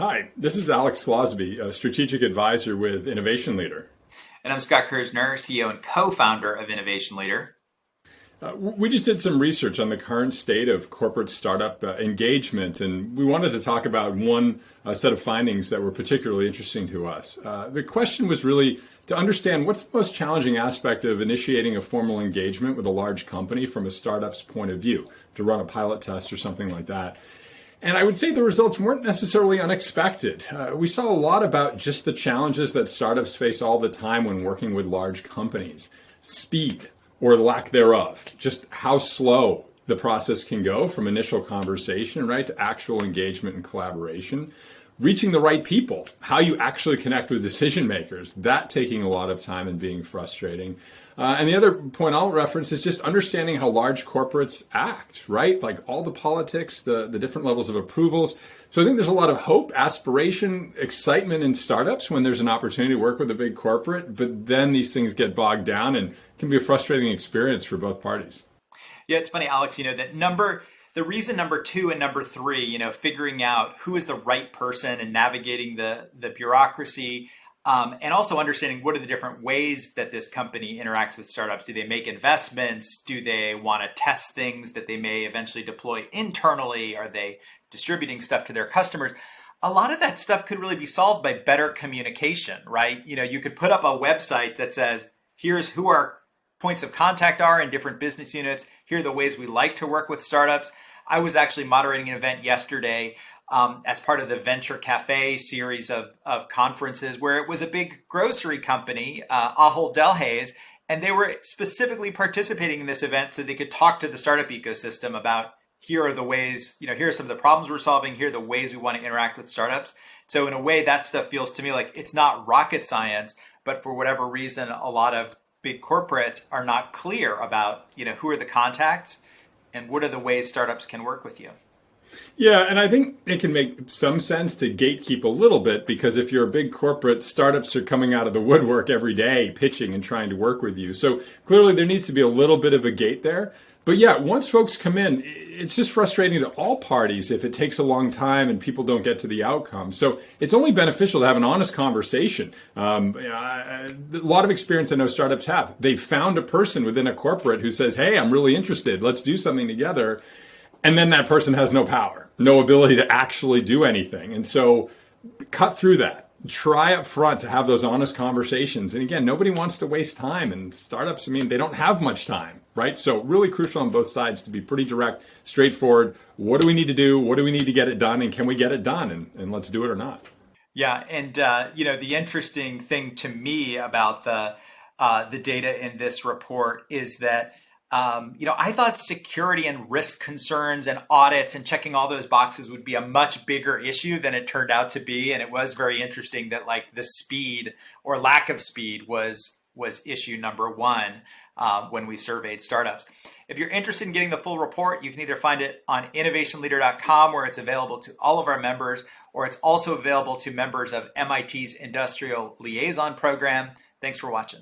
Hi, this is Alex Slawsby, a strategic advisor with Innovation Leader. And I'm Scott Kirsner, CEO and co-founder of Innovation Leader. We just did some research on the current state of corporate startup engagement, and we wanted to talk about one set of findings that were particularly interesting to us. The question was really to understand what's the most challenging aspect of initiating a formal engagement with a large company from a startup's point of view, to run a pilot test or something like that. And I would say the results weren't necessarily unexpected. We saw a lot about just the challenges that startups face all the time when working with large companies. Speed, or lack thereof, just how slow the process can go from initial conversation, right, to actual engagement and collaboration. Reaching the right people, how you actually connect with decision makers, that taking a lot of time and being frustrating. And the other point I'll reference is just understanding how large corporates act, right? Like all the politics, the different levels of approvals. So I think there's a lot of hope, aspiration, excitement in startups when there's an opportunity to work with a big corporate, but then these things get bogged down and can be a frustrating experience for both parties. Yeah, it's funny, Alex, the reason number 2 and number 3, figuring out who is the right person and navigating the bureaucracy, and also understanding what are the different ways that this company interacts with startups. Do they make investments? Do they want to test things that they may eventually deploy internally? Are they distributing stuff to their customers? A lot of that stuff could really be solved by better communication, right? You could put up a website that says, here's who our points of contact are in different business units. Here are the ways we like to work with startups. I was actually moderating an event yesterday as part of the Venture Cafe series of conferences where it was a big grocery company, Ahold Delhaize, and they were specifically participating in this event so they could talk to the startup ecosystem about here are the ways, here are some of the problems we're solving, here are the ways we want to interact with startups. So in a way, that stuff feels to me like it's not rocket science, but for whatever reason, a lot of big corporates are not clear about, who are the contacts and what are the ways startups can work with you. Yeah, and I think it can make some sense to gatekeep a little bit because if you're a big corporate, startups are coming out of the woodwork every day pitching and trying to work with you. So clearly there needs to be a little bit of a gate there. But yeah, once folks come in, it's just frustrating to all parties if it takes a long time and people don't get to the outcome. So it's only beneficial to have an honest conversation. A lot of experience I know startups have. They've found a person within a corporate who says, hey, I'm really interested. Let's do something together. And then that person has no power, no ability to actually do anything. And so cut through that. Try up front to have those honest conversations. And again, nobody wants to waste time. And startups, they don't have much time, right? So really crucial on both sides to be pretty direct, straightforward. What do we need to do? What do we need to get it done? And can we get it done? And let's do it or not. Yeah. And, the interesting thing to me about the data in this report is that I thought security and risk concerns and audits and checking all those boxes would be a much bigger issue than it turned out to be. And it was very interesting that the speed or lack of speed was issue number 1 when we surveyed startups. If you're interested in getting the full report, you can either find it on innovationleader.com where it's available to all of our members, or it's also available to members of MIT's Industrial Liaison Program. Thanks for watching.